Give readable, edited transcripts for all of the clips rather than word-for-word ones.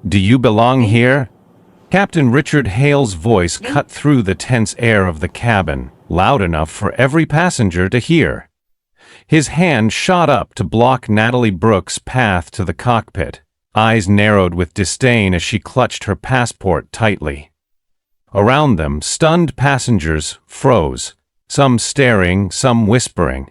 Do you belong here? Captain Richard Hale's voice cut through the tense air of the cabin, loud enough for every passenger to hear. His hand shot up to block Natalie Brooks' path to the cockpit. Eyes narrowed with disdain as she clutched her passport tightly. Around them, stunned passengers froze, some staring, some whispering.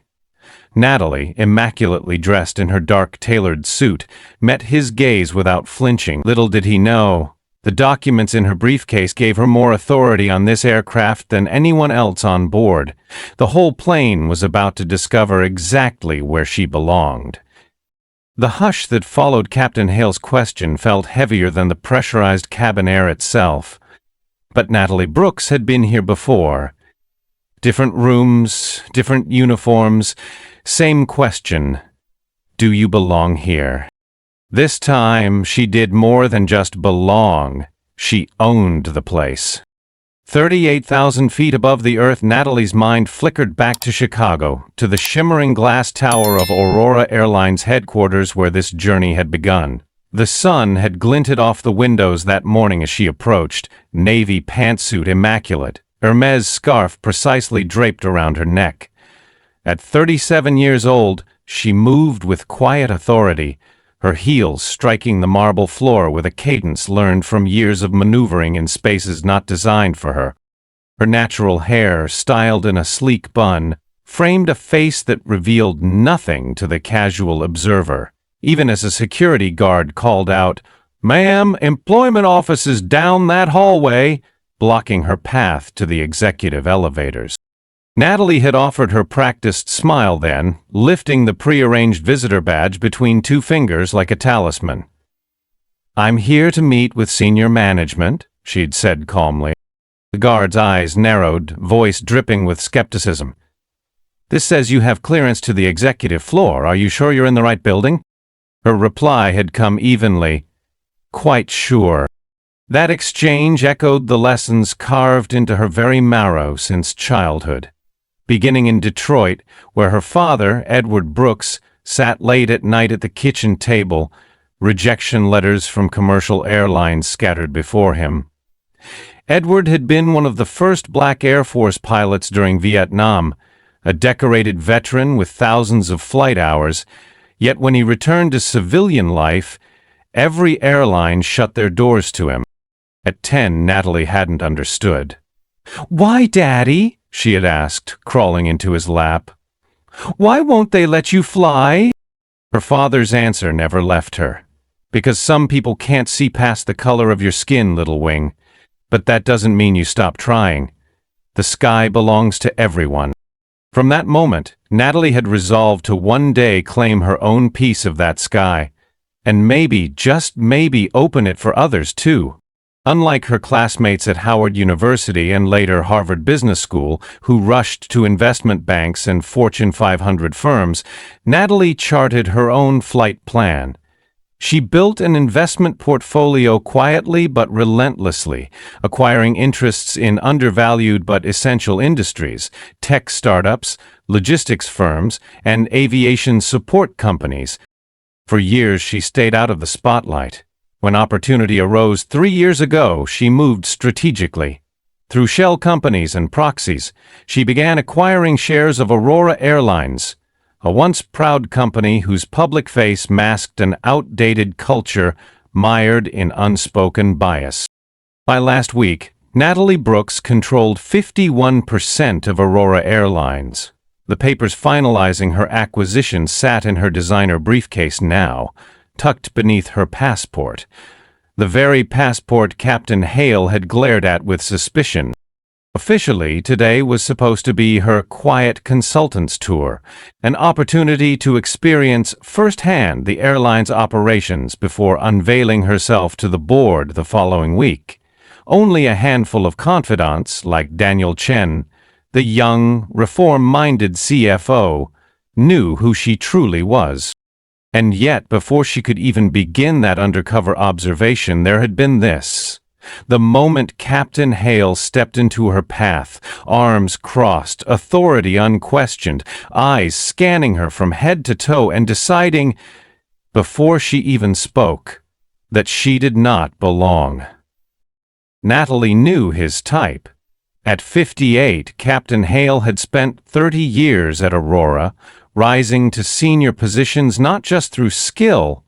Natalie, immaculately dressed in her dark tailored suit, met his gaze without flinching. Little did he know, the documents in her briefcase gave her more authority on this aircraft than anyone else on board. The whole plane was about to discover exactly where she belonged. The hush that followed Captain Hale's question felt heavier than the pressurized cabin air itself. But Natalie Brooks had been here before. Different rooms, different uniforms, same question. Do you belong here? This time, she did more than just belong. She owned the place. 38,000 feet above the earth, Natalie's mind flickered back to Chicago, to the shimmering glass tower of Aurora Airlines headquarters where this journey had begun. The sun had glinted off the windows that morning as she approached, navy pantsuit immaculate, Hermes scarf precisely draped around her neck. At 37 years old, she moved with quiet authority, her heels striking the marble floor with a cadence learned from years of maneuvering in spaces not designed for her. Her natural hair, styled in a sleek bun, framed a face that revealed nothing to the casual observer, even as a security guard called out, "Ma'am, employment office is down that hallway," blocking her path to the executive elevators. Natalie had offered her practiced smile then, lifting the prearranged visitor badge between two fingers like a talisman. "I'm here to meet with senior management," she'd said calmly. The guard's eyes narrowed, voice dripping with skepticism. "This says you have clearance to the executive floor. Are you sure you're in the right building?" Her reply had come evenly, "Quite sure." That exchange echoed the lessons carved into her very marrow since childhood. Beginning in Detroit, where her father, Edward Brooks, sat late at night at the kitchen table, rejection letters from commercial airlines scattered before him. Edward had been one of the first black Air Force pilots during Vietnam, a decorated veteran with thousands of flight hours, yet when he returned to civilian life, every airline shut their doors to him. At 10, Natalie hadn't understood. "Why, Daddy?" she had asked, crawling into his lap. "Why won't they let you fly?" Her father's answer never left her. "Because some people can't see past the color of your skin, little wing. But that doesn't mean you stop trying. The sky belongs to everyone." From that moment, Natalie had resolved to one day claim her own piece of that sky, and maybe, just maybe, open it for others too. Unlike her classmates at Howard University and later Harvard Business School, who rushed to investment banks and Fortune 500 firms, Natalie charted her own flight plan. She built an investment portfolio quietly but relentlessly, acquiring interests in undervalued but essential industries, tech startups, logistics firms, and aviation support companies. For years she stayed out of the spotlight. When opportunity arose 3 years ago, she moved strategically. Through shell companies and proxies, she began acquiring shares of Aurora Airlines, a once proud company whose public face masked an outdated culture mired in unspoken bias. By last week, Natalie Brooks controlled 51% of Aurora Airlines. The papers finalizing her acquisition sat in her designer briefcase now, tucked beneath her passport, the very passport Captain Hale had glared at with suspicion. Officially, today was supposed to be her quiet consultants tour, an opportunity to experience firsthand the airline's operations before unveiling herself to the board the following week. Only a handful of confidants, like Daniel Chen, the young, reform-minded CFO, knew who she truly was. And yet, before she could even begin that undercover observation, there had been this. The moment Captain Hale stepped into her path, arms crossed, authority unquestioned, eyes scanning her from head to toe and deciding, before she even spoke, that she did not belong. Natalie knew his type. At 58, Captain Hale had spent 30 years at Aurora, rising to senior positions not just through skill,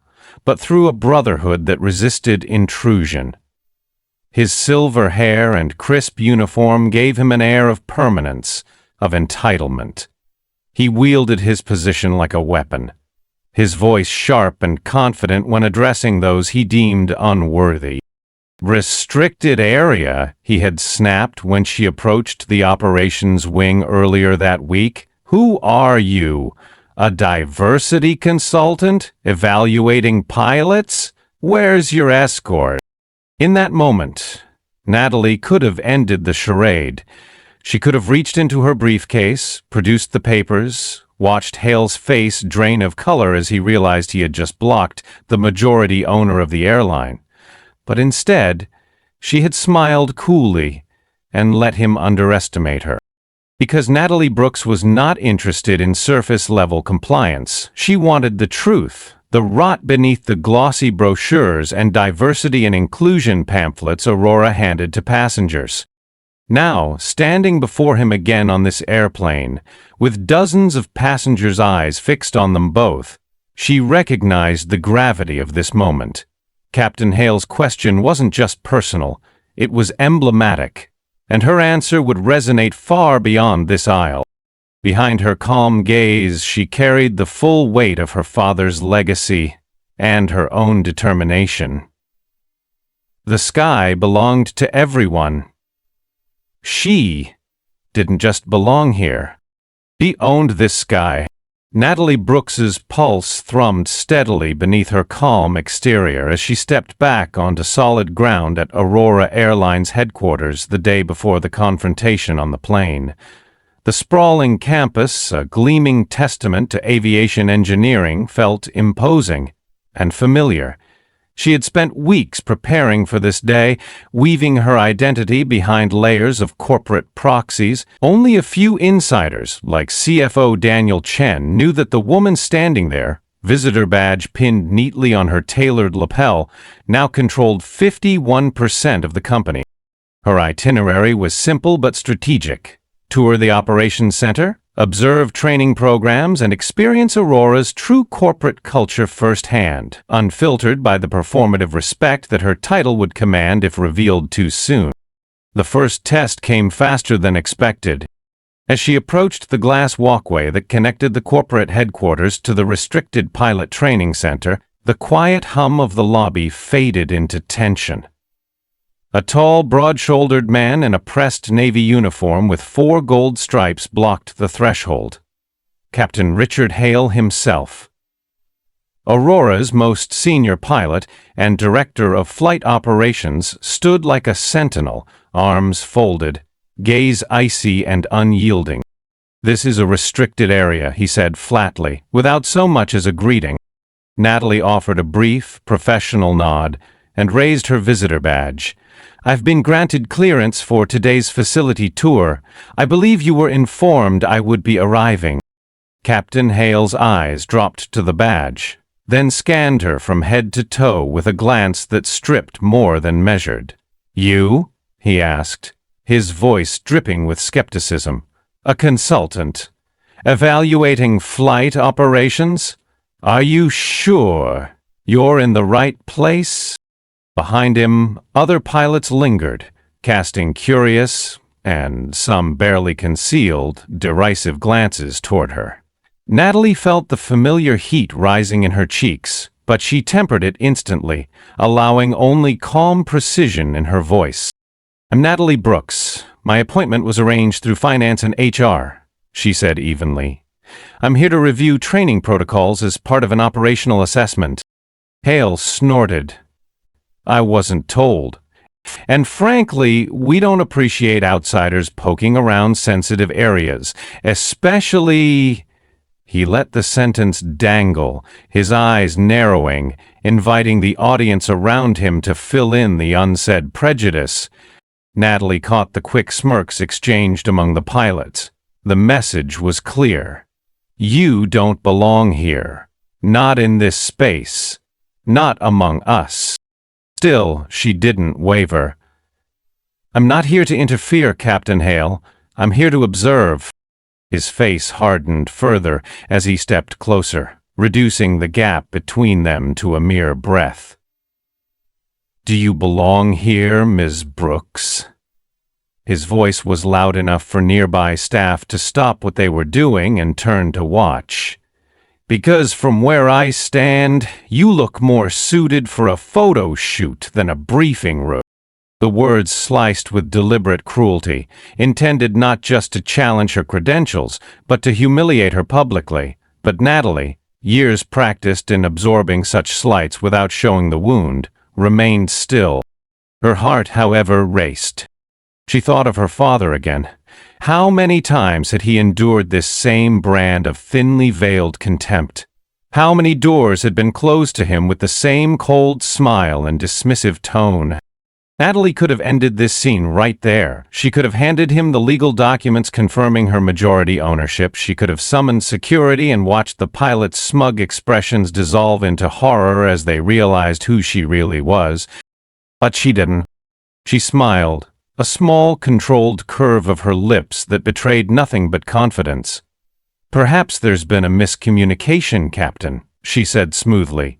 but through a brotherhood that resisted intrusion. His silver hair and crisp uniform gave him an air of permanence, of entitlement. He wielded his position like a weapon, his voice sharp and confident when addressing those he deemed unworthy. "Restricted area," he had snapped when she approached the operations wing earlier that week. "Who are you? A diversity consultant? Evaluating pilots? Where's your escort?" In that moment, Natalie could have ended the charade. She could have reached into her briefcase, produced the papers, watched Hale's face drain of color as he realized he had just blocked the majority owner of the airline. But instead, she had smiled coolly and let him underestimate her. Because Natalie Brooks was not interested in surface-level compliance. She wanted the truth, the rot beneath the glossy brochures and diversity and inclusion pamphlets Aurora handed to passengers. Now, standing before him again on this airplane, with dozens of passengers' eyes fixed on them both, she recognized the gravity of this moment. Captain Hale's question wasn't just personal, it was emblematic, and her answer would resonate far beyond this aisle. Behind her calm gaze, she carried the full weight of her father's legacy and her own determination. The sky belonged to everyone. She didn't just belong here. She owned this sky. Natalie Brooks's pulse thrummed steadily beneath her calm exterior as she stepped back onto solid ground at Aurora Airlines headquarters the day before the confrontation on the plane. The sprawling campus, a gleaming testament to aviation engineering, felt imposing and familiar. She had spent weeks preparing for this day, weaving her identity behind layers of corporate proxies. Only a few insiders, like CFO Daniel Chen, knew that the woman standing there, visitor badge pinned neatly on her tailored lapel, now controlled 51% of the company. Her itinerary was simple but strategic. Tour the operations center, observe training programs, and experience Aurora's true corporate culture firsthand, unfiltered by the performative respect that her title would command if revealed too soon. The first test came faster than expected. As she approached the glass walkway that connected the corporate headquarters to the restricted pilot training center, the quiet hum of the lobby faded into tension. A tall, broad-shouldered man in a pressed Navy uniform with 4 gold stripes blocked the threshold. Captain Richard Hale himself. Aurora's most senior pilot and director of flight operations stood like a sentinel, arms folded, gaze icy and unyielding. "This is a restricted area," he said flatly, without so much as a greeting. Natalie offered a brief, professional nod and raised her visitor badge. "I've been granted clearance for today's facility tour. I believe you were informed I would be arriving." Captain Hale's eyes dropped to the badge, then scanned her from head to toe with a glance that stripped more than measured. "You?" he asked, his voice dripping with skepticism. "A consultant? Evaluating flight operations? Are you sure you're in the right place?" Behind him, other pilots lingered, casting curious, and some barely concealed, derisive glances toward her. Natalie felt the familiar heat rising in her cheeks, but she tempered it instantly, allowing only calm precision in her voice. "I'm Natalie Brooks. My appointment was arranged through finance and HR," she said evenly. "I'm here to review training protocols as part of an operational assessment." Hale snorted. "I wasn't told. And frankly, we don't appreciate outsiders poking around sensitive areas, especially—" He let the sentence dangle, his eyes narrowing, inviting the audience around him to fill in the unsaid prejudice. Natalie caught the quick smirks exchanged among the pilots. The message was clear. You don't belong here. Not in this space. Not among us. Still, she didn't waver. "I'm not here to interfere, Captain Hale. I'm here to observe." His face hardened further as he stepped closer, reducing the gap between them to a mere breath. "Do you belong here, Ms. Brooks?" His voice was loud enough for nearby staff to stop what they were doing and turn to watch. "Because from where I stand, you look more suited for a photo shoot than a briefing room." The words sliced with deliberate cruelty, intended not just to challenge her credentials, but to humiliate her publicly. But Natalie, years practiced in absorbing such slights without showing the wound, remained still. Her heart, however, raced. She thought of her father again. How many times had he endured this same brand of thinly veiled contempt? How many doors had been closed to him with the same cold smile and dismissive tone? Natalie could have ended this scene right there. She could have handed him the legal documents confirming her majority ownership. She could have summoned security and watched the pilot's smug expressions dissolve into horror as they realized who she really was. But she didn't. She smiled, a small, controlled curve of her lips that betrayed nothing but confidence. "Perhaps there's been a miscommunication, Captain," she said smoothly.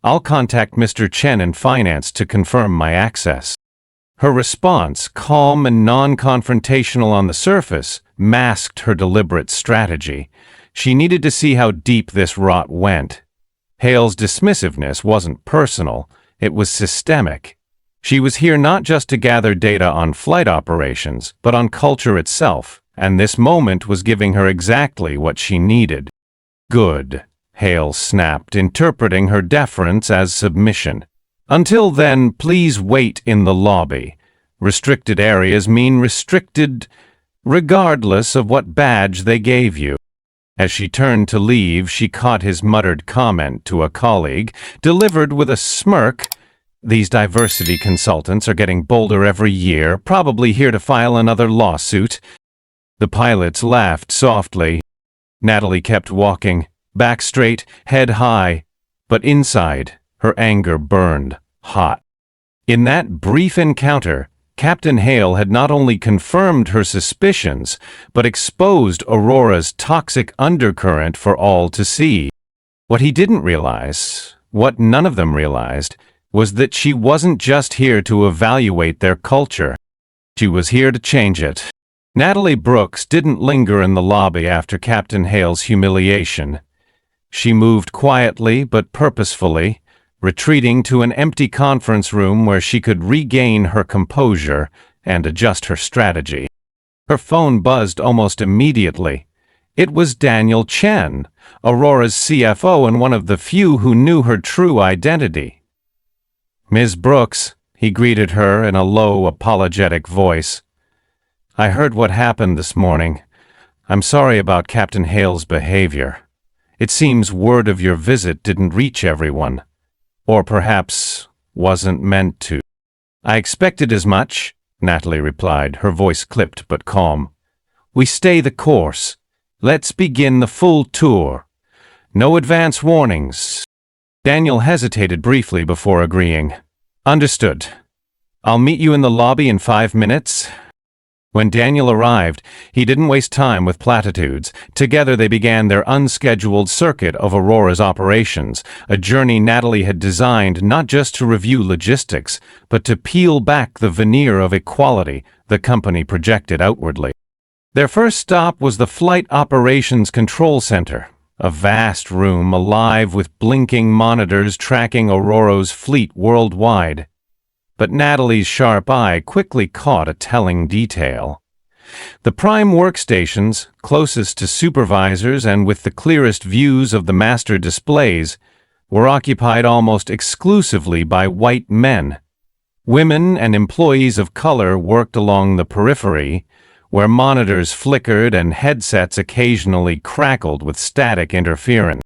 "I'll contact Mr. Chen in finance to confirm my access." Her response, calm and non-confrontational on the surface, masked her deliberate strategy. She needed to see how deep this rot went. Hale's dismissiveness wasn't personal, it was systemic. She was here not just to gather data on flight operations, but on culture itself, and this moment was giving her exactly what she needed. "Good," Hale snapped, interpreting her deference as submission. "Until then, please wait in the lobby. Restricted areas mean restricted, regardless of what badge they gave you." As she turned to leave, she caught his muttered comment to a colleague, delivered with a smirk. "These diversity consultants are getting bolder every year, probably here to file another lawsuit." The pilots laughed softly. Natalie kept walking, back straight, head high, but inside, her anger burned hot. In that brief encounter, Captain Hale had not only confirmed her suspicions, but exposed Aurora's toxic undercurrent for all to see. What he didn't realize, what none of them realized, was that she wasn't just here to evaluate their culture. She was here to change it. Natalie Brooks didn't linger in the lobby after Captain Hale's humiliation. She moved quietly but purposefully, retreating to an empty conference room where she could regain her composure and adjust her strategy. Her phone buzzed almost immediately. It was Daniel Chen, Aurora's CFO and one of the few who knew her true identity. "Ms. Brooks," he greeted her in a low, apologetic voice. "I heard what happened this morning. I'm sorry about Captain Hale's behavior. It seems word of your visit didn't reach everyone. Or perhaps wasn't meant to." "I expected as much," Natalie replied, her voice clipped but calm. "We stay the course. Let's begin the full tour. No advance warnings." Daniel hesitated briefly before agreeing. "Understood. I'll meet you in the lobby in 5 minutes." When Daniel arrived, he didn't waste time with platitudes. Together they began their unscheduled circuit of Aurora's operations, a journey Natalie had designed not just to review logistics, but to peel back the veneer of equality the company projected outwardly. Their first stop was the Flight Operations Control Center, a vast room alive with blinking monitors tracking Aurora's fleet worldwide. But Natalie's sharp eye quickly caught a telling detail. The prime workstations, closest to supervisors and with the clearest views of the master displays, were occupied almost exclusively by white men. Women and employees of color worked along the periphery, where monitors flickered and headsets occasionally crackled with static interference.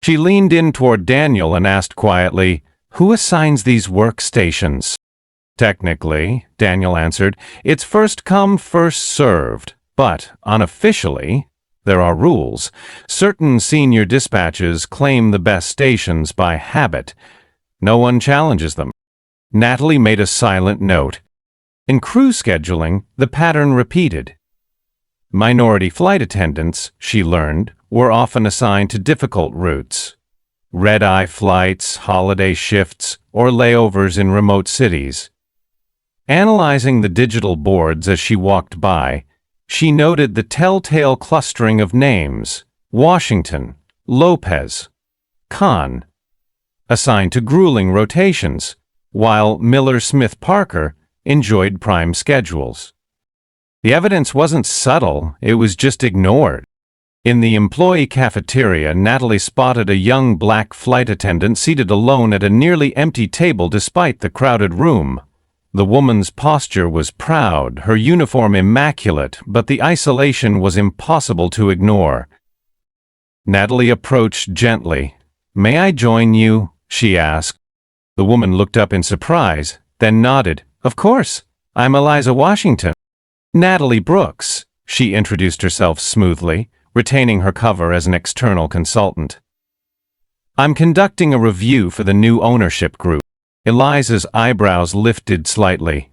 She leaned in toward Daniel and asked quietly, "Who assigns these workstations?" "Technically," Daniel answered, "it's first come, first served. But, unofficially, there are rules. Certain senior dispatches claim the best stations by habit. No one challenges them." Natalie made a silent note. In crew scheduling, the pattern repeated. Minority flight attendants, she learned, were often assigned to difficult routes. Red-eye flights, holiday shifts, or layovers in remote cities. Analyzing the digital boards as she walked by, she noted the telltale clustering of names: Washington, Lopez, Khan, assigned to grueling rotations, while Miller-Smith-Parker enjoyed prime schedules. The evidence wasn't subtle, it was just ignored. In the employee cafeteria, Natalie spotted a young black flight attendant seated alone at a nearly empty table despite the crowded room. The woman's posture was proud, her uniform immaculate, but the isolation was impossible to ignore. Natalie approached gently. "May I join you?" she asked. The woman looked up in surprise, then nodded. "Of course, I'm Eliza Washington." "Natalie Brooks," she introduced herself smoothly, retaining her cover as an external consultant. "I'm conducting a review for the new ownership group." Eliza's eyebrows lifted slightly.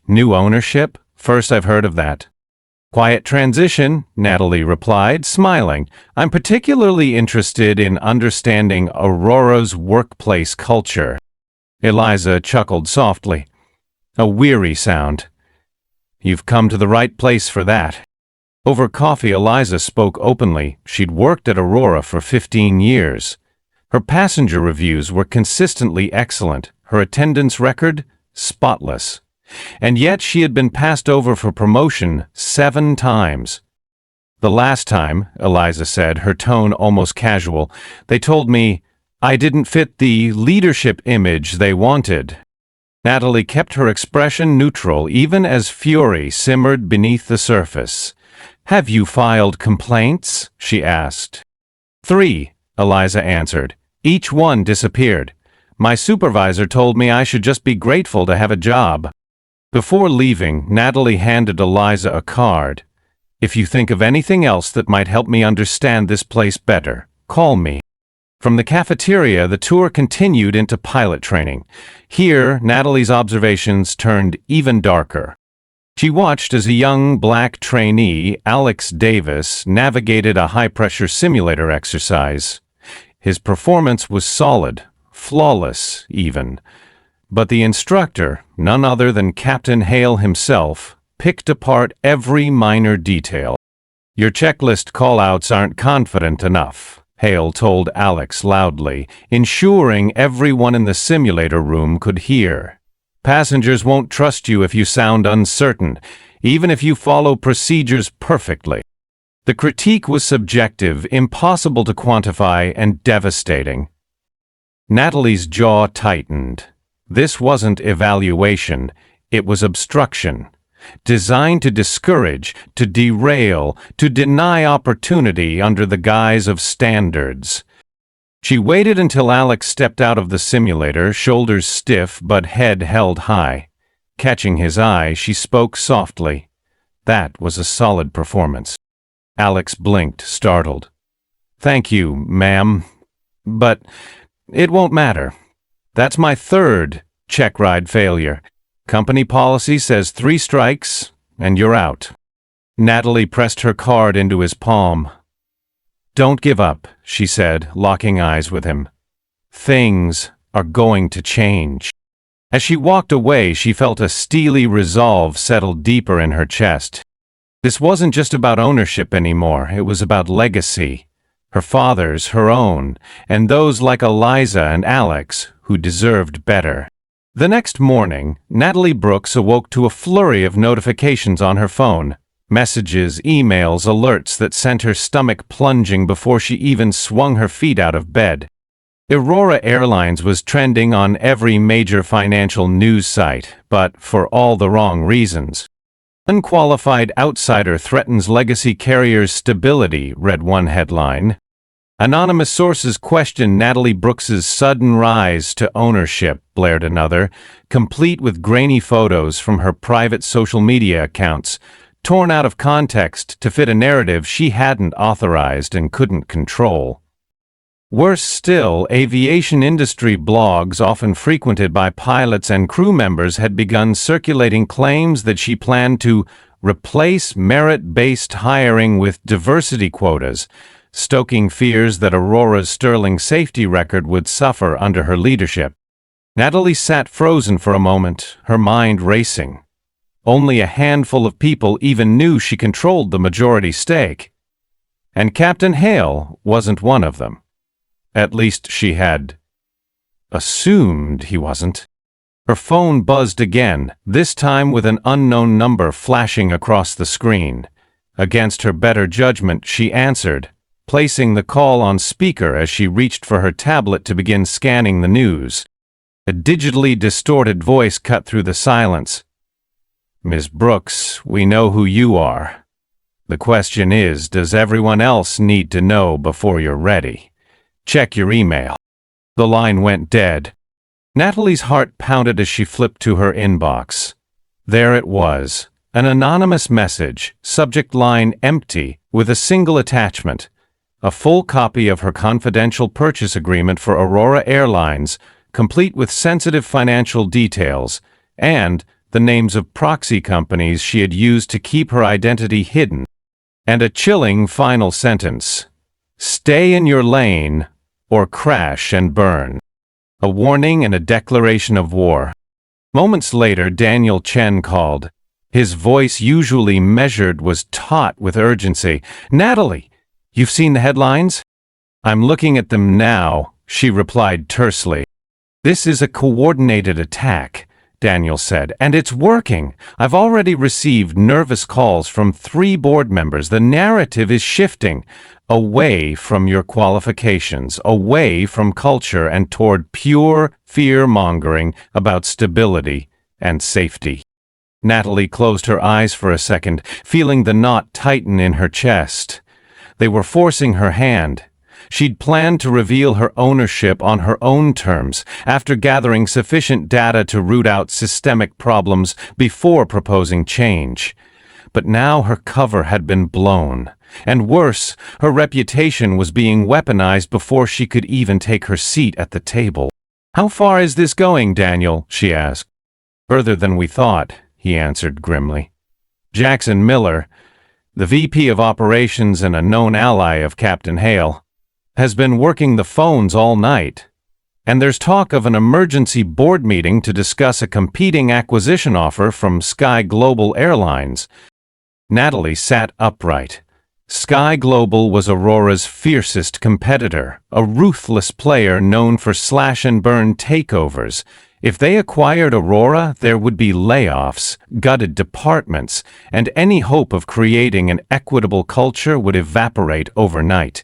"New ownership? First I've heard of that." "Quiet transition," Natalie replied, smiling. "I'm particularly interested in understanding Aurora's workplace culture." Eliza chuckled softly. A weary sound. "You've come to the right place for that." Over coffee, Eliza spoke openly. She'd worked at Aurora for 15 years. Her passenger reviews were consistently excellent, her attendance record spotless. And yet she had been passed over for promotion 7 times. "The last time," Eliza said, her tone almost casual, "they told me I didn't fit the leadership image they wanted." Natalie kept her expression neutral even as fury simmered beneath the surface. "Have you filed complaints?" she asked. 3, Eliza answered. "Each one disappeared. My supervisor told me I should just be grateful to have a job." Before leaving, Natalie handed Eliza a card. "If you think of anything else that might help me understand this place better, call me." From the cafeteria, the tour continued into pilot training. Here, Natalie's observations turned even darker. She watched as a young black trainee, Alex Davis, navigated a high-pressure simulator exercise. His performance was solid, flawless even. But the instructor, none other than Captain Hale himself, picked apart every minor detail. "Your checklist call-outs aren't confident enough," Hale told Alex loudly, ensuring everyone in the simulator room could hear. "Passengers won't trust you if you sound uncertain, even if you follow procedures perfectly." The critique was subjective, impossible to quantify, and devastating. Natalie's jaw tightened. This wasn't evaluation, it was obstruction. Designed to discourage, to derail, to deny opportunity under the guise of standards. She waited until Alex stepped out of the simulator, shoulders stiff but head held high. Catching his eye, she spoke softly. "That was a solid performance." Alex blinked, startled. "Thank you, ma'am. But it won't matter. That's my 3rd check ride failure. Company policy says 3 strikes, and you're out." Natalie pressed her card into his palm. "Don't give up," she said, locking eyes with him. "Things are going to change." As she walked away, she felt a steely resolve settle deeper in her chest. This wasn't just about ownership anymore, it was about legacy. Her father's, her own, and those like Eliza and Alex who deserved better. The next morning, Natalie Brooks awoke to a flurry of notifications on her phone. Messages, emails, alerts that sent her stomach plunging before she even swung her feet out of bed. Aurora Airlines was trending on every major financial news site, but for all the wrong reasons. "Unqualified outsider threatens legacy carrier's stability," read one headline. "Anonymous sources question Natalie Brooks's sudden rise to ownership," blared another, complete with grainy photos from her private social media accounts, torn out of context to fit a narrative she hadn't authorized and couldn't control. Worse still, aviation industry blogs, often frequented by pilots and crew members, had begun circulating claims that she planned to replace merit-based hiring with diversity quotas, stoking fears that Aurora's sterling safety record would suffer under her leadership. Natalie sat frozen for a moment, her mind racing. Only a handful of people even knew she controlled the majority stake. And Captain Hale wasn't one of them. At least she had assumed he wasn't. Her phone buzzed again, this time with an unknown number flashing across the screen. Against her better judgment, she answered, placing the call on speaker as she reached for her tablet to begin scanning the news. A digitally distorted voice cut through the silence. "Ms. Brooks, we know who you are. The question is, does everyone else need to know before you're ready? Check your email." The line went dead. Natalie's heart pounded as she flipped to her inbox. There it was, an anonymous message, subject line empty, with a single attachment. A full copy of her confidential purchase agreement for Aurora Airlines, complete with sensitive financial details, and the names of proxy companies she had used to keep her identity hidden. And a chilling final sentence. "Stay in your lane, or crash and burn." A warning and a declaration of war. Moments later, Daniel Chen called. His voice, usually measured, was taut with urgency. "Natalie, you've seen the headlines?" "I'm looking at them now," she replied tersely. "This is a coordinated attack," Daniel said, "and it's working. I've already received nervous calls from 3 board members. The narrative is shifting away from your qualifications, away from culture, and toward pure fear-mongering about stability and safety." Natalie closed her eyes for a second, feeling the knot tighten in her chest. They were forcing her hand. She'd planned to reveal her ownership on her own terms, after gathering sufficient data to root out systemic problems before proposing change. But now her cover had been blown. And worse, her reputation was being weaponized before she could even take her seat at the table. "How far is this going, Daniel?" she asked. "Further than we thought," he answered grimly. "Jackson Miller, the VP of Operations and a known ally of Captain Hale, has been working the phones all night. And there's talk of an emergency board meeting to discuss a competing acquisition offer from Sky Global Airlines." Natalie sat upright. Sky Global was Aurora's fiercest competitor, a ruthless player known for slash-and-burn takeovers. If they acquired Aurora, there would be layoffs, gutted departments, and any hope of creating an equitable culture would evaporate overnight.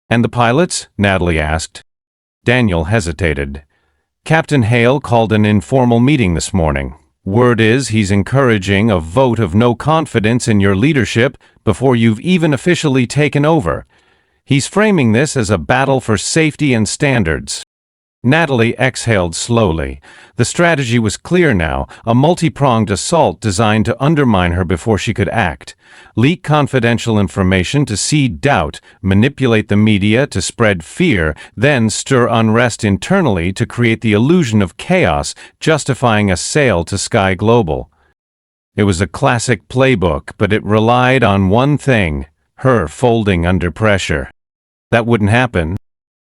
"And the pilots?" Natalie asked. Daniel hesitated. "Captain Hale called an informal meeting this morning. Word is he's encouraging a vote of no confidence in your leadership before you've even officially taken over. He's framing this as a battle for safety and standards." Natalie exhaled slowly. The strategy was clear now, a multi-pronged assault designed to undermine her before she could act. Leak confidential information to seed doubt, manipulate the media to spread fear, then stir unrest internally to create the illusion of chaos, justifying a sale to Sky Global. It was a classic playbook, but it relied on one thing: her folding under pressure. That wouldn't happen.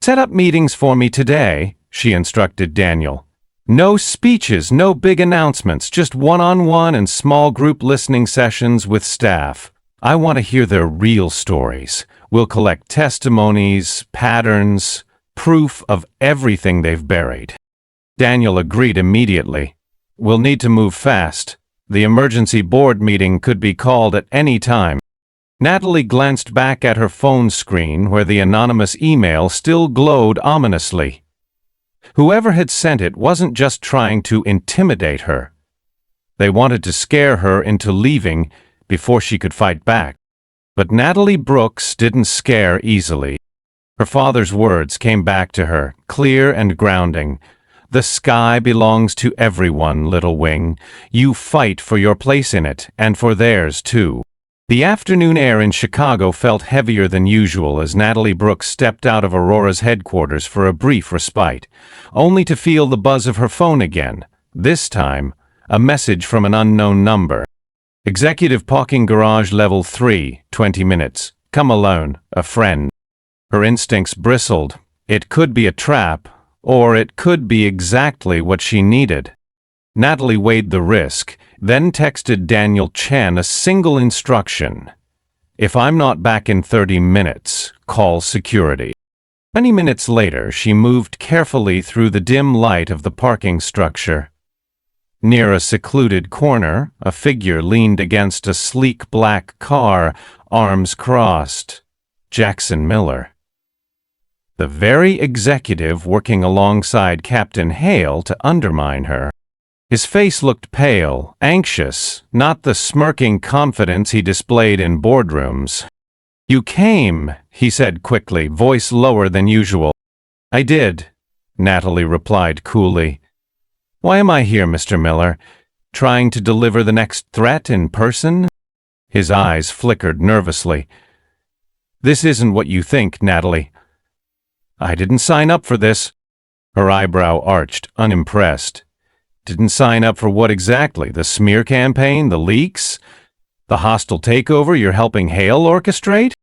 "Set up meetings for me today," she instructed Daniel. "No speeches, no big announcements, just one-on-one and small group listening sessions with staff. I want to hear their real stories. We'll collect testimonies, patterns, proof of everything they've buried." Daniel agreed immediately. "We'll need to move fast. The emergency board meeting could be called at any time." Natalie glanced back at her phone screen where the anonymous email still glowed ominously. Whoever had sent it wasn't just trying to intimidate her. They wanted to scare her into leaving before she could fight back. But Natalie Brooks didn't scare easily. Her father's words came back to her, clear and grounding. "The sky belongs to everyone, little wing. You fight for your place in it, and for theirs too." The afternoon air in Chicago felt heavier than usual as Natalie Brooks stepped out of Aurora's headquarters for a brief respite, only to feel the buzz of her phone again, this time a message from an unknown number. Executive Parking Garage Level 3, 20 minutes. Come alone, a friend. Her instincts bristled. It could be a trap, or it could be exactly what she needed. Natalie weighed the risk, then texted Daniel Chen a single instruction. If I'm not back in 30 minutes, call security. 20 minutes later, she moved carefully through the dim light of the parking structure. Near a secluded corner, a figure leaned against a sleek black car, arms crossed. Jackson Miller. The very executive working alongside Captain Hale to undermine her. His face looked pale, anxious, not the smirking confidence he displayed in boardrooms. "You came," he said quickly, voice lower than usual. "I did," Natalie replied coolly. "Why am I here, Mr. Miller? Trying to deliver the next threat in person?" His eyes flickered nervously. "This isn't what you think, Natalie." "I didn't sign up for this." Her eyebrow arched, unimpressed. "Didn't sign up for what exactly? The smear campaign? The leaks? The hostile takeover you're helping Hale orchestrate?"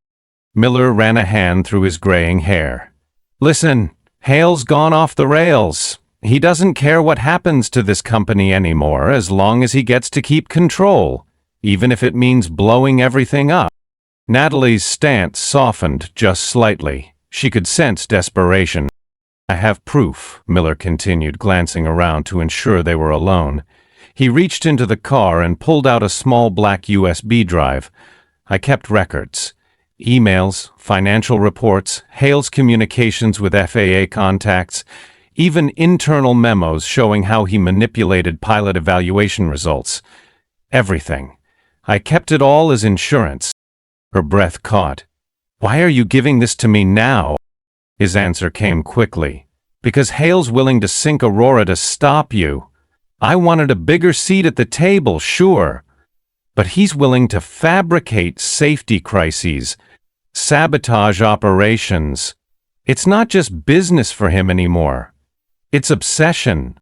Miller ran a hand through his graying hair. "Listen, Hale's gone off the rails. He doesn't care what happens to this company anymore as long as he gets to keep control, even if it means blowing everything up." Natalie's stance softened just slightly. She could sense desperation. "I have proof," Miller continued, glancing around to ensure they were alone. He reached into the car and pulled out a small black USB drive. "I kept records. Emails, financial reports, Hale's communications with FAA contacts, even internal memos showing how he manipulated pilot evaluation results. Everything. I kept it all as insurance." Her breath caught. "Why are you giving this to me now?" His answer came quickly. "Because Hale's willing to sink Aurora to stop you. I wanted a bigger seat at the table, sure. But he's willing to fabricate safety crises, sabotage operations. It's not just business for him anymore. It's obsession."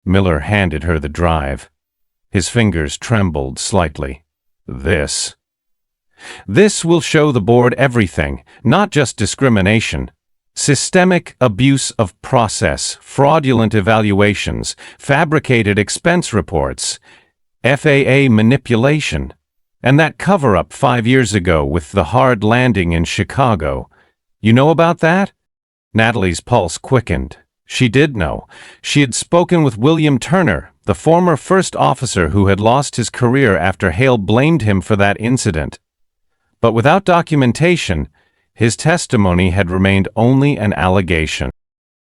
Miller handed her the drive. His fingers trembled slightly. This will show the board everything, not just discrimination. Systemic abuse of process, fraudulent evaluations, fabricated expense reports, FAA manipulation, and that cover-up 5 years ago with the hard landing in Chicago. You know about that? Natalie's pulse quickened. She did know. She had spoken with William Turner, the former first officer who had lost his career after Hale blamed him for that incident. But without documentation, his testimony had remained only an allegation.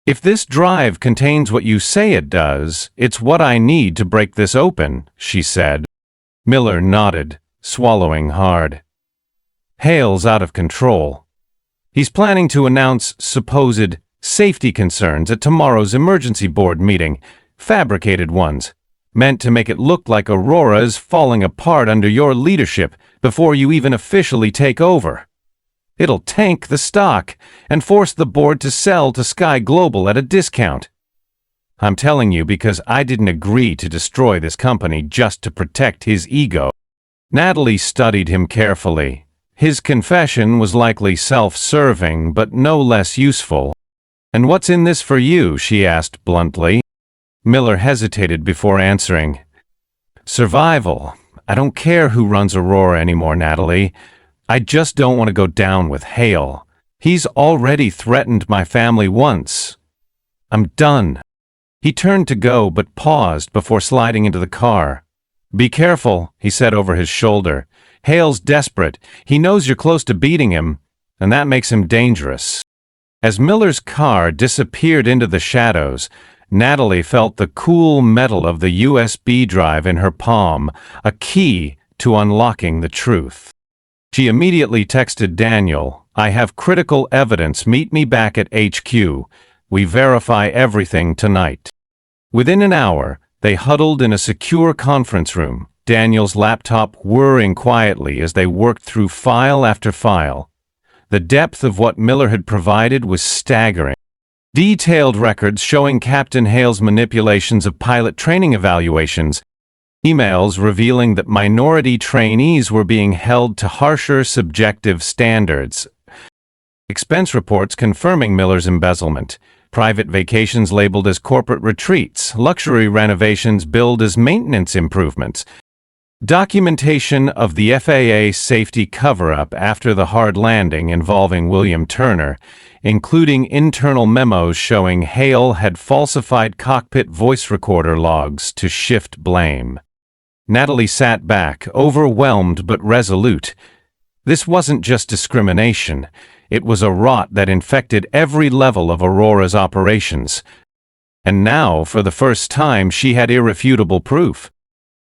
"If this drive contains what you say it does, it's what I need to break this open," she said. Miller nodded, swallowing hard. "Hale's out of control. He's planning to announce supposed safety concerns at tomorrow's emergency board meeting, fabricated ones, meant to make it look like Aurora is falling apart under your leadership before you even officially take over. It'll tank the stock and force the board to sell to Sky Global at a discount. I'm telling you because I didn't agree to destroy this company just to protect his ego." Natalie studied him carefully. His confession was likely self-serving, but no less useful. "And what's in this for you?" she asked bluntly. Miller hesitated before answering. "Survival. I don't care who runs Aurora anymore, Natalie. I just don't want to go down with Hale. He's already threatened my family once. I'm done." He turned to go but paused before sliding into the car. "Be careful," he said over his shoulder. "Hale's desperate. He knows you're close to beating him, and that makes him dangerous." As Miller's car disappeared into the shadows, Natalie felt the cool metal of the USB drive in her palm, a key to unlocking the truth. She immediately texted Daniel, "I have critical evidence. Meet me back at HQ. We verify everything tonight." Within an hour, they huddled in a secure conference room, Daniel's laptop whirring quietly as they worked through file after file. The depth of what Miller had provided was staggering. Detailed records showing Captain Hale's manipulations of pilot training evaluations, emails revealing that minority trainees were being held to harsher subjective standards, expense reports confirming Miller's embezzlement, private vacations labeled as corporate retreats, luxury renovations billed as maintenance improvements, documentation of the FAA safety cover-up after the hard landing involving William Turner, including internal memos showing Hale had falsified cockpit voice recorder logs to shift blame. Natalie sat back, overwhelmed but resolute. This wasn't just discrimination. It was a rot that infected every level of Aurora's operations. And now, for the first time, she had irrefutable proof.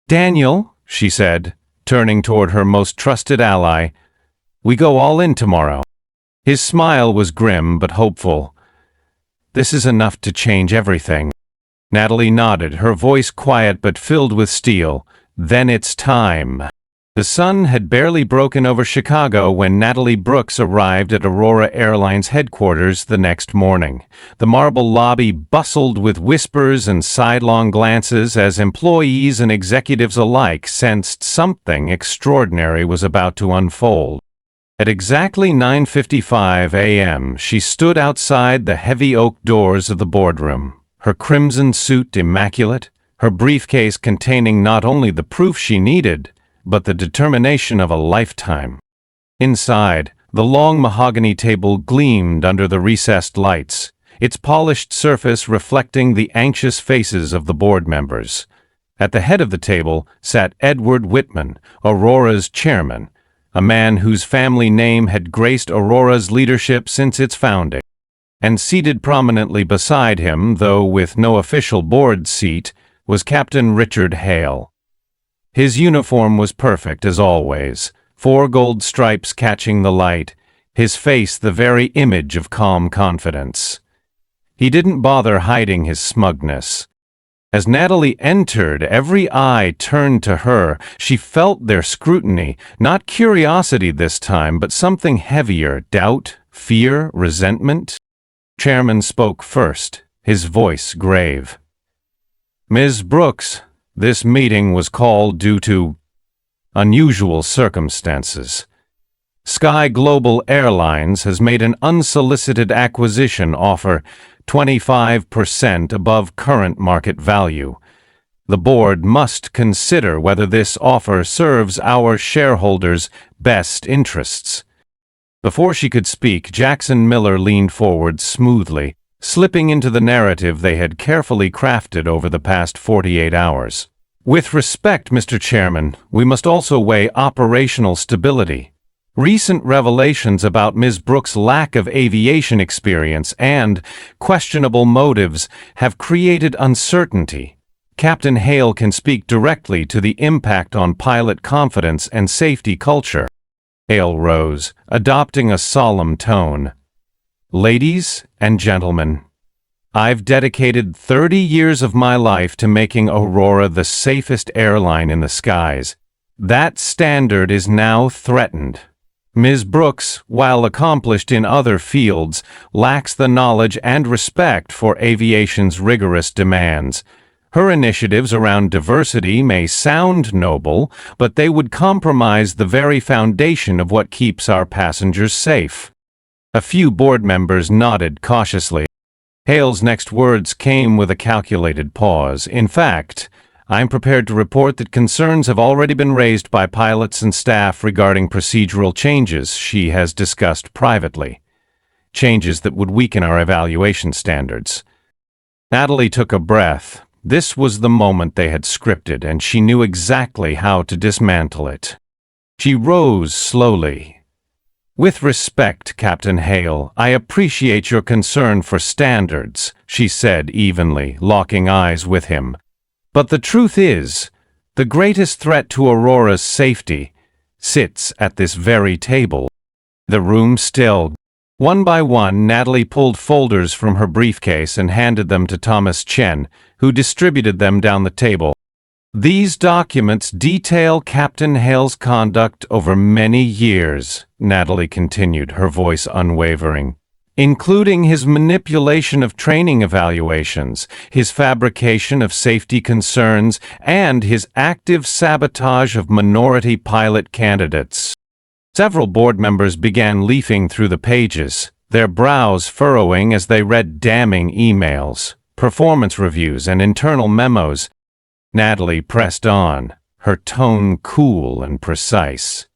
"Daniel," she said, turning toward her most trusted ally, "we go all in tomorrow." His smile was grim but hopeful. "This is enough to change everything." Natalie nodded, her voice quiet but filled with steel. "Then it's time." The sun had barely broken over Chicago when Natalie Brooks arrived at Aurora Airlines headquarters the next morning. The marble lobby bustled with whispers and sidelong glances as employees and executives alike sensed something extraordinary was about to unfold. At exactly 9:55 a.m., she stood outside the heavy oak doors of the boardroom, her crimson suit immaculate, her briefcase containing not only the proof she needed, but the determination of a lifetime. Inside, the long mahogany table gleamed under the recessed lights, its polished surface reflecting the anxious faces of the board members. At the head of the table sat Edward Whitman, Aurora's chairman, a man whose family name had graced Aurora's leadership since its founding. And seated prominently beside him, though with no official board seat, was Captain Richard Hale. His uniform was perfect as always, 4 gold stripes catching the light, his face the very image of calm confidence. He didn't bother hiding his smugness. As Natalie entered, every eye turned to her. She felt their scrutiny, not curiosity this time, but something heavier, doubt, fear, resentment. The chairman spoke first, his voice grave. "Ms. Brooks, this meeting was called due to unusual circumstances. Sky Global Airlines has made an unsolicited acquisition offer 25% above current market value. The board must consider whether this offer serves our shareholders' best interests." Before she could speak, Jackson Miller leaned forward smoothly, slipping into the narrative they had carefully crafted over the past 48 hours. "With respect, Mr. Chairman, we must also weigh operational stability. Recent revelations about Ms. Brooks' lack of aviation experience and questionable motives have created uncertainty. Captain Hale can speak directly to the impact on pilot confidence and safety culture." Hale rose, adopting a solemn tone. "Ladies and gentlemen, I've dedicated 30 years of my life to making Aurora the safest airline in the skies. That standard is now threatened. Ms. Brooks, while accomplished in other fields, lacks the knowledge and respect for aviation's rigorous demands. Her initiatives around diversity may sound noble, but they would compromise the very foundation of what keeps our passengers safe." A few board members nodded cautiously. Hale's next words came with a calculated pause. "In fact, I'm prepared to report that concerns have already been raised by pilots and staff regarding procedural changes she has discussed privately. Changes that would weaken our evaluation standards." Natalie took a breath. This was the moment they had scripted, and she knew exactly how to dismantle it. She rose slowly. "With respect, Captain Hale, I appreciate your concern for standards," she said evenly, locking eyes with him. "But the truth is, the greatest threat to Aurora's safety sits at this very table." The room stilled. One by one, Natalie pulled folders from her briefcase and handed them to Thomas Chen, who distributed them down the table. These documents detail Captain Hale's conduct over many years, Natalie continued, her voice unwavering, including his manipulation of training evaluations, his fabrication of safety concerns, and his active sabotage of minority pilot candidates. Several board members began leafing through the pages, their brows furrowing as they read damning emails, performance reviews, and internal memos. Natalie pressed on, her tone cool and precise.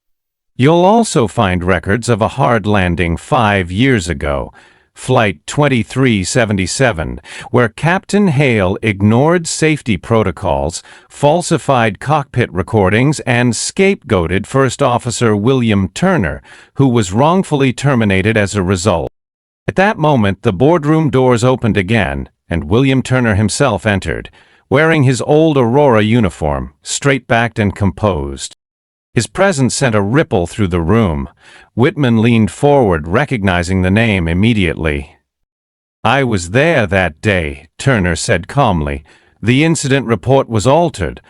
You'll also find records of a hard landing 5 years ago, Flight 2377, where Captain Hale ignored safety protocols, falsified cockpit recordings, and scapegoated First Officer William Turner, who was wrongfully terminated as a result. At that moment, the boardroom doors opened again, and William Turner himself entered, wearing his old Aurora uniform, straight-backed and composed. His presence sent a ripple through the room. Whitman leaned forward, recognizing the name immediately. "I was there that day," Turner said calmly. "The incident report was altered.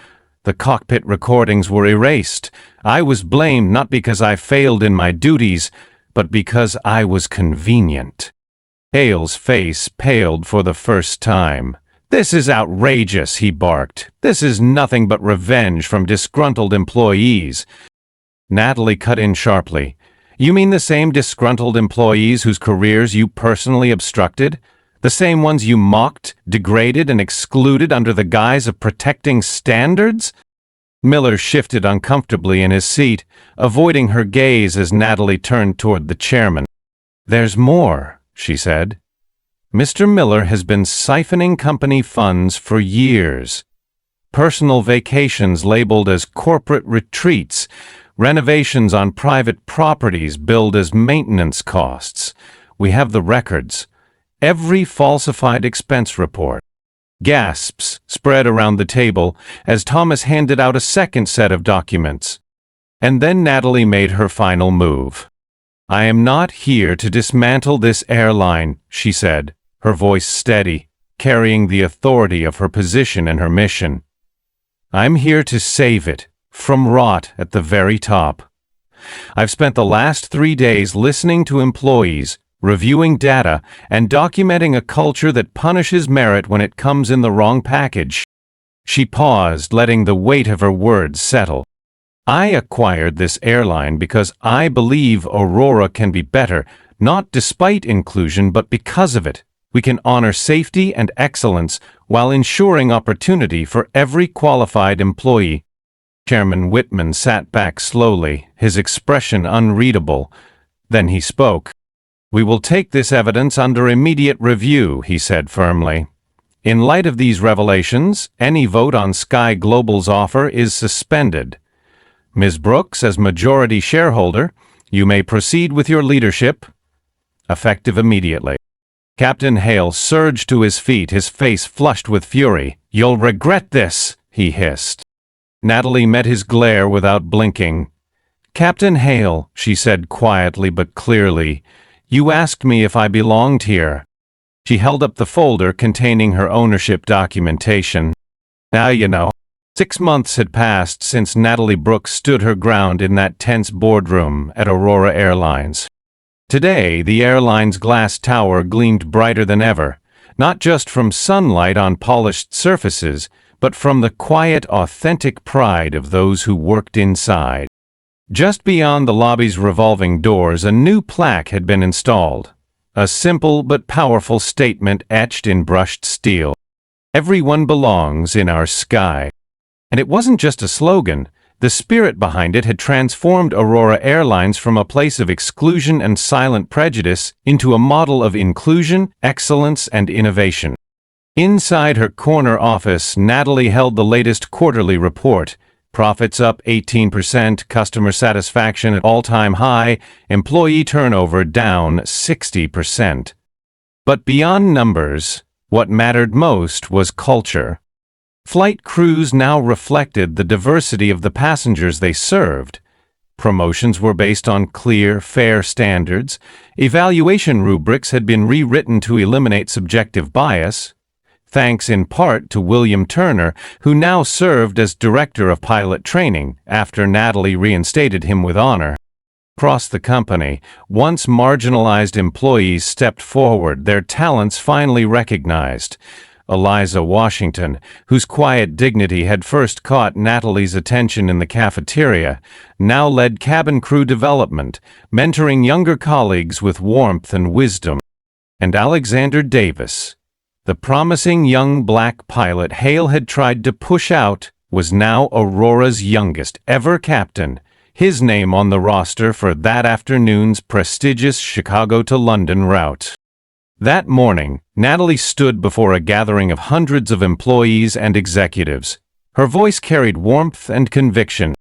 The cockpit recordings were erased. I was blamed not because I failed in my duties, but because I was convenient." Hale's face paled for the first time. "This is outrageous," he barked. "This is nothing but revenge from disgruntled employees." Natalie cut in sharply. "You mean the same disgruntled employees whose careers you personally obstructed? The same ones you mocked, degraded, and excluded under the guise of protecting standards?" Miller shifted uncomfortably in his seat, avoiding her gaze as Natalie turned toward the chairman. "There's more," she said. "Mr. Miller has been siphoning company funds for years. Personal vacations labeled as corporate retreats, renovations on private properties billed as maintenance costs. We have the records. Every falsified expense report." Gasps spread around the table as Thomas handed out a second set of documents. And then Natalie made her final move. "I am not here to dismantle this airline," she said, her voice steady, carrying the authority of her position and her mission. "I'm here to save it, from rot at the very top. I've spent the last 3 days listening to employees, reviewing data, and documenting a culture that punishes merit when it comes in the wrong package." She paused, letting the weight of her words settle. "I acquired this airline because I believe Aurora can be better, not despite inclusion, but because of it. We can honor safety and excellence while ensuring opportunity for every qualified employee." Chairman Whitman sat back slowly, his expression unreadable. Then he spoke. "We will take this evidence under immediate review," he said firmly. "In light of these revelations, any vote on Sky Global's offer is suspended. Ms. Brooks, as majority shareholder, you may proceed with your leadership, effective immediately." Captain Hale surged to his feet, his face flushed with fury. "You'll regret this," he hissed. Natalie met his glare without blinking. "Captain Hale," she said quietly but clearly, "you asked me if I belonged here." She held up the folder containing her ownership documentation. "Now you know." 6 months had passed since Natalie Brooks stood her ground in that tense boardroom at Aurora Airlines. Today, the airline's glass tower gleamed brighter than ever, not just from sunlight on polished surfaces, but from the quiet, authentic pride of those who worked inside. Just beyond the lobby's revolving doors, a new plaque had been installed, a simple but powerful statement etched in brushed steel. "Everyone belongs in our sky." And it wasn't just a slogan. The spirit behind it had transformed Aurora Airlines from a place of exclusion and silent prejudice into a model of inclusion, excellence, and innovation. Inside her corner office, Natalie held the latest quarterly report. Profits up 18%, customer satisfaction at all-time high, employee turnover down 60%. But beyond numbers, what mattered most was culture. Flight crews now reflected the diversity of the passengers they served. Promotions were based on clear, fair standards. Evaluation rubrics had been rewritten to eliminate subjective bias. thanks in part to William Turner, who now served as Director of Pilot Training after Natalie reinstated him with honor. Across the company, once marginalized employees stepped forward, their talents finally recognized. Eliza Washington, whose quiet dignity had first caught Natalie's attention in the cafeteria, now led cabin crew development, mentoring younger colleagues with warmth and wisdom. And Alexander Davis, the promising young black pilot Hale had tried to push out, was now Aurora's youngest ever captain, his name on the roster for that afternoon's prestigious Chicago to London route. That morning, Natalie stood before a gathering of hundreds of employees and executives. Her voice carried warmth and conviction.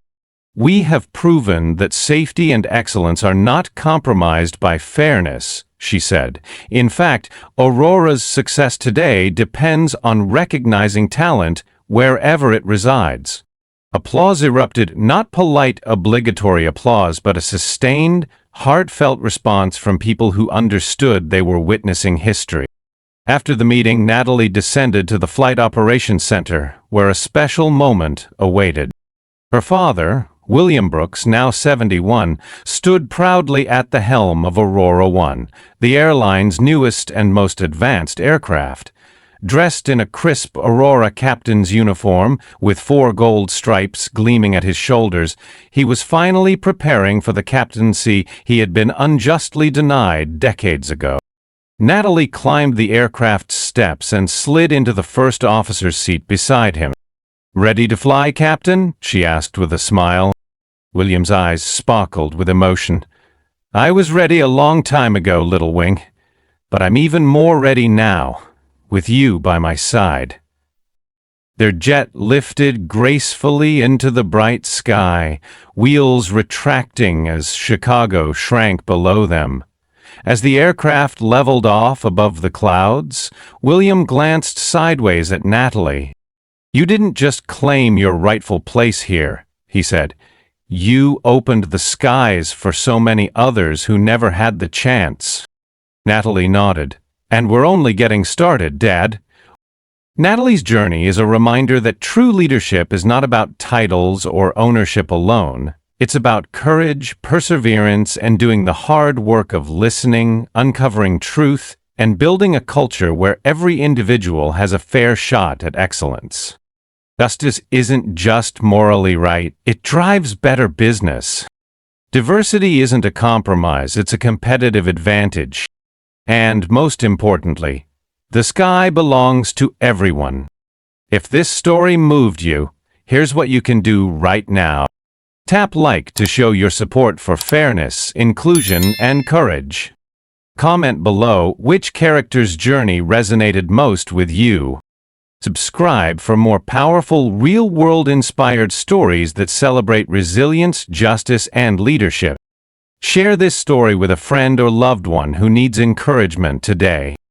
"We have proven that safety and excellence are not compromised by fairness," she said. "In fact, Aurora's success today depends on recognizing talent wherever it resides." Applause erupted, not polite, obligatory applause, but a sustained, heartfelt response from people who understood they were witnessing history. After the meeting, Natalie descended to the Flight Operations Center, where a special moment awaited. Her father, William Brooks, now 71, stood proudly at the helm of Aurora One, the airline's newest and most advanced aircraft. Dressed in a crisp Aurora captain's uniform, with 4 gold stripes gleaming at his shoulders, he was finally preparing for the captaincy he had been unjustly denied decades ago. Natalie climbed the aircraft's steps and slid into the first officer's seat beside him. "Ready to fly, Captain?" she asked with a smile. William's eyes sparkled with emotion. "I was ready a long time ago, Little Wing, but I'm even more ready now, with you by my side." Their jet lifted gracefully into the bright sky, wheels retracting as Chicago shrank below them. As the aircraft leveled off above the clouds, William glanced sideways at Natalie. "You didn't just claim your rightful place here," he said. "You opened the skies for so many others who never had the chance." Natalie nodded. "And we're only getting started, Dad." Natalie's journey is a reminder that true leadership is not about titles or ownership alone. It's about courage, perseverance, and doing the hard work of listening, uncovering truth, and building a culture where every individual has a fair shot at excellence. Justice isn't just morally right, it drives better business. Diversity isn't a compromise, it's a competitive advantage. And most importantly, the sky belongs to everyone. If this story moved you, here's what you can do right now. Tap like to show your support for fairness, inclusion, and courage. Comment below which character's journey resonated most with you. Subscribe for more powerful, real-world inspired stories that celebrate resilience, justice, and leadership. Share this story with a friend or loved one who needs encouragement today.